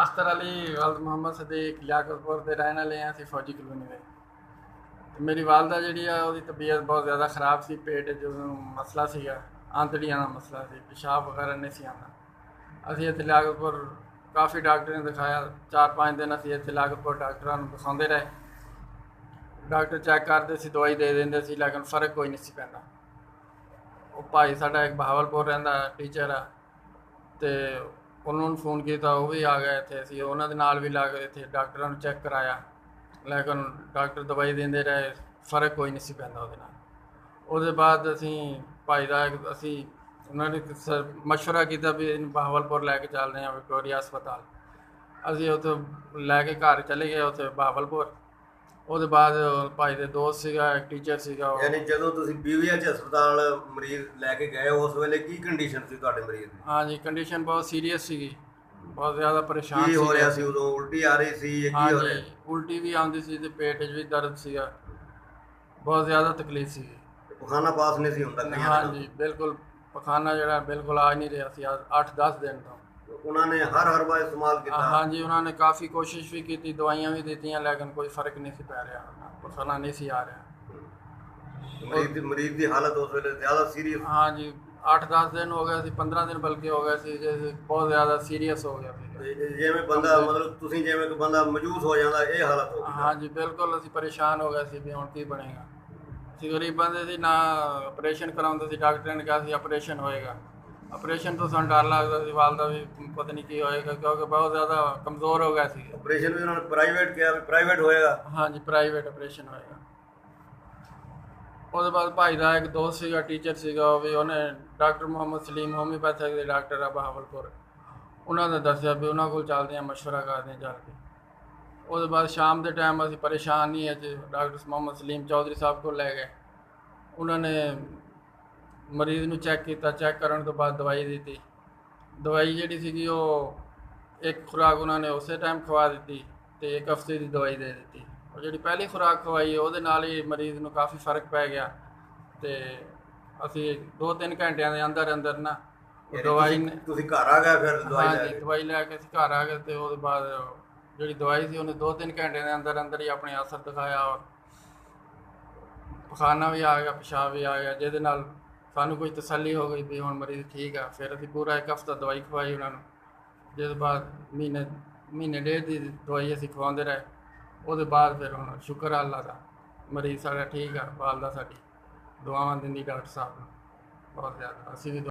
अख्तर अली वल्द मोहम्मद सदीक लियाकतपुर के रहने वाले हैं। ਅਸੀਂ फौजी कलोनी ਦੇ। मेरी वालदा जी ਉਹਦੀ तबीयत बहुत ज़्यादा ख़राब सी। पेट जो मसला ਸੀਗਾ, आंतड़ियां ਦਾ मसला ਸੀ, पेशाब वगैरह नहीं ਸੀ आਉਂਦਾ। ਅਸੀਂ ਇੱਥੇ ਲਿਆਕਤਪੁਰ काफ़ी डॉक्टर ने दिखाया। 4-5 दिन ਅਸੀਂ ਇੱਥੇ ਲਿਆਕਤਪੁਰ ਡਾਕਟਰਾਂ ਨੂੰ ਦਿਖਾਉਂਦੇ ਰਹੇ। डॉक्टर चेक करते सी, दवाई दे देंगे सी, लेकिन फ़र्क कोई नहीं सी पैंदा। वो भाई साडा एक बहावलपुर रहिंदा टीचर आ, तो उन्होंने फ़ोन किया, वो भी आ गए इत्थे। असीं उन्हां दे नाल भी ला के इत्थे डॉक्टरां नूं चेक कराया, लेकिन डॉक्टर दवाई देंदे रहे, फ़र्क कोई नहीं सी पैंदा उहदे नाल। उहदे बाद असीं भाई दा असीं उन्होंने मशवरा किया भी बहावलपुर लैके चलते हैं विक्टोरिया हस्पताल। असीं उत्थे लैके घर चले गए उत्थे बहावलपुर। ਉਹਦੇ ਬਾਅਦ ਭਾਈ ਦੇ ਦੋਸਤ ਸੀਗਾ, ਇੱਕ ਟੀਚਰ ਸੀਗਾ। ਯਾਨੀ ਜਦੋਂ ਤੁਸੀਂ ਪੀਵੀਐਚ ਹਸਪਤਾਲ ਮਰੀਜ਼ ਲੈ ਕੇ ਗਏ ਉਸ ਵੇਲੇ ਕੀ ਕੰਡੀਸ਼ਨ ਸੀ ਤੁਹਾਡੇ ਮਰੀਜ਼ ਦੀ? ਹਾਂਜੀ, ਕੰਡੀਸ਼ਨ ਬਹੁਤ ਸੀਰੀਅਸ ਸੀਗੀ, ਬਹੁਤ ਜ਼ਿਆਦਾ ਪਰੇਸ਼ਾਨ ਸੀ। ਕੀ ਹੋ ਰਿਹਾ ਸੀ ਉਦੋਂ? ਉਲਟੀ ਆ ਰਹੀ ਸੀ ਜਾਂ ਕੀ ਹੋ ਰਿਹਾ? ਉਲਟੀ ਵੀ ਆਉਂਦੀ ਸੀ ਤੇ ਪੇਟ 'ਚ ਵੀ ਦਰਦ ਸੀਗਾ, ਬਹੁਤ ਜ਼ਿਆਦਾ ਤਕਲੀਫ ਸੀਗੀ। ਪਖਾਨਾ ਪਾਸ ਨਹੀਂ ਸੀ ਹੁੰਦਾ? ਹਾਂਜੀ ਬਿਲਕੁਲ, ਪਖਾਨਾ ਜਿਹੜਾ ਬਿਲਕੁਲ ਆ ਨਹੀਂ ਰਿਹਾ ਸੀ 8-10 ਦਿਨ ਤੋਂ। ਉਹਨਾਂ ਨੇ ਹਰ ਵਾਰ ਇਸਤੇਮਾਲ ਕੀਤਾ? ਹਾਂਜੀ, ਉਹਨਾਂ ਨੇ ਕਾफ़ੀ ਕੋਸ਼ਿਸ਼ ਵੀ ਕੀਤੀ, ਦਵਾਈਆਂ ਵੀ ਦਿੱਤੀਆਂ, ਲੇਕਿਨ ਕੋਈ ਫ਼ਰਕ ਨਹੀਂ ਸੀ ਪੈ ਰਿਹਾ, ਪਖਾਨਾ ਨਹੀਂ ਸੀ ਆ ਰਿਹਾ। ਮਰੀਜ਼ ਦੀ ਹਾਲਤ ਉਸ ਵੇਲੇ ਜ਼ਿਆਦਾ ਸੀਰੀਅਸ? ਹਾਂਜੀ, 8-10 ਦਿਨ ਹੋ ਗਏ ਸੀ, 15 ਦਿਨ ਬਲਕਿ ਹੋ ਗਏ ਸੀ, ਜੇ ਬਹੁਤ ਜ਼ਿਆਦਾ ਸੀਰੀਅਸ ਹੋ ਗਿਆ ਸੀ। ਜਿਵੇਂ ਬੰਦਾ ਮਤਲਬ ਤੁਸੀਂ ਜਿਵੇਂ ਕਿ ਬੰਦਾ ਮਜੂਸ ਹੋ ਜਾਂਦਾ, ਇਹ ਹਾਲਤ ਹੋ ਗਈ? ਹਾਂਜੀ ਬਿਲਕੁਲ, ਅਸੀਂ ਪਰੇਸ਼ਾਨ ਹੋ ਗਏ ਸੀ ਵੀ ਹੁਣ ਕੀ ਬਣੇਗਾ। ਅਸੀਂ ਗਰੀਬ ਬੰਦੇ ਸੀ, ਨਾ ਆਪਰੇਸ਼ਨ ਕਰਾਉਂਦੇ ਸੀ। ਡਾਕਟਰ ਨੇ ਕਿਹਾ ਸੀ ਆਪਰੇਸ਼ਨ ਹੋਏਗਾ। ਆਪਰੇਸ਼ਨ ਤੋਂ ਸਾਨੂੰ ਡਰ ਲੱਗਦਾ ਸੀ, ਵਾਲਦਾ ਵੀ ਪਤਾ ਨਹੀਂ ਕੀ ਹੋਏਗਾ, ਕਿਉਂਕਿ ਬਹੁਤ ਜ਼ਿਆਦਾ ਕਮਜ਼ੋਰ ਹੋ ਗਿਆ ਸੀ। ਆਪਰੇਸ਼ਨ ਵੀ ਉਹਨਾਂ ਨੇ ਪ੍ਰਾਈਵੇਟ ਕਿਹਾ, ਪ੍ਰਾਈਵੇਟ ਹੋਏਗਾ? ਹਾਂਜੀ, ਪ੍ਰਾਈਵੇਟ ਆਪਰੇਸ਼ਨ ਹੋਏਗਾ। ਉਹਦੇ ਬਾਅਦ ਭਾਈ ਦਾ ਇੱਕ ਦੋਸਤ ਸੀਗਾ, ਟੀਚਰ ਸੀਗਾ, ਉਹ ਵੀ ਉਹਨੇ ਡਾਕਟਰ ਮੁਹੰਮਦ ਸਲੀਮ ਹੋਮਿਓਪੈਥਿਕ ਦੇ ਡਾਕਟਰ ਆ ਬਹਾਵਲਪੁਰ, ਉਹਨਾਂ ਨੇ ਦੱਸਿਆ ਵੀ ਉਹਨਾਂ ਕੋਲ ਚੱਲਦੇ ਹਾਂ, ਮਸ਼ਵਰਾ ਕਰਦੇ ਹਾਂ ਚੱਲ ਕੇ। ਉਹਦੇ ਬਾਅਦ ਸ਼ਾਮ ਦੇ ਟਾਈਮ ਅਸੀਂ ਪਰੇਸ਼ਾਨ ਨਹੀਂ ਅੱਜ ਡਾਕਟਰ ਮੁਹੰਮਦ ਸਲੀਮ ਚੌਧਰੀ ਸਾਹਿਬ ਕੋਲ ਲੈ ਗਏ। ਉਹਨਾਂ ਨੇ ਮਰੀਜ਼ ਨੂੰ ਚੈੱਕ ਕੀਤਾ, ਚੈੱਕ ਕਰਨ ਤੋਂ ਬਾਅਦ ਦਵਾਈ ਦਿੱਤੀ। ਦਵਾਈ ਜਿਹੜੀ ਸੀਗੀ ਉਹ ਇੱਕ ਖੁਰਾਕ ਉਹਨਾਂ ਨੇ ਉਸੇ ਟਾਈਮ ਖਵਾ ਦਿੱਤੀ ਅਤੇ 1 ਹਫ਼ਤੇ ਦੀ ਦਵਾਈ ਦੇ ਦਿੱਤੀ। ਉਹ ਜਿਹੜੀ ਪਹਿਲੀ ਖੁਰਾਕ ਖਵਾਈ ਉਹਦੇ ਨਾਲ ਹੀ ਮਰੀਜ਼ ਨੂੰ ਕਾਫੀ ਫ਼ਰਕ ਪੈ ਗਿਆ। ਅਤੇ ਅਸੀਂ 2-3 ਘੰਟਿਆਂ ਦੇ ਅੰਦਰ ਨਾ ਦਵਾਈ। ਤੁਸੀਂ ਘਰ ਆ ਗਏ ਫਿਰ ਦਵਾਈ ਲੈ ਕੇ? ਦਵਾਈ ਲੈ ਕੇ ਅਸੀਂ ਘਰ ਆ ਗਏ, ਅਤੇ ਉਹਦੇ ਬਾਅਦ ਜਿਹੜੀ ਦਵਾਈ ਸੀ ਉਹਨੇ 2-3 ਘੰਟਿਆਂ ਦੇ ਅੰਦਰ ਹੀ ਆਪਣੇ ਅਸਰ ਦਿਖਾਇਆ, ਔਰ ਪਖਾਨਾ ਵੀ ਆ ਗਿਆ, ਪਿਸ਼ਾਬ ਵੀ ਆ ਗਿਆ, ਜਿਹਦੇ ਨਾਲ ਸਾਨੂੰ ਕੁਝ ਤਸੱਲੀ ਹੋ ਗਈ ਵੀ ਹੁਣ ਮਰੀਜ਼ ਠੀਕ ਆ। ਫਿਰ ਅਸੀਂ ਪੂਰਾ 1 ਹਫ਼ਤਾ ਦਵਾਈ ਖਵਾਈ ਉਹਨਾਂ ਨੂੰ, ਜਿਹਦੇ ਬਾਅਦ ਮਹੀਨੇ ਡੇਢ ਦੀ ਦਵਾਈ ਅਸੀਂ ਖਵਾਉਂਦੇ ਰਹੇ। ਉਹਦੇ ਬਾਅਦ ਫਿਰ ਹੁਣ ਸ਼ੁਕਰ ਆ ਅੱਲਾ ਦਾ, ਮਰੀਜ਼ ਸਾਡਾ ਠੀਕ ਆ। ਵਾਲਦਾ ਸਾਡੀ ਦੁਆਵਾਂ ਦਿੰਦੀ ਡਾਕਟਰ ਸਾਹਿਬ ਨੂੰ ਬਹੁਤ ਜ਼ਿਆਦਾ। ਅਸੀਂ ਵੀ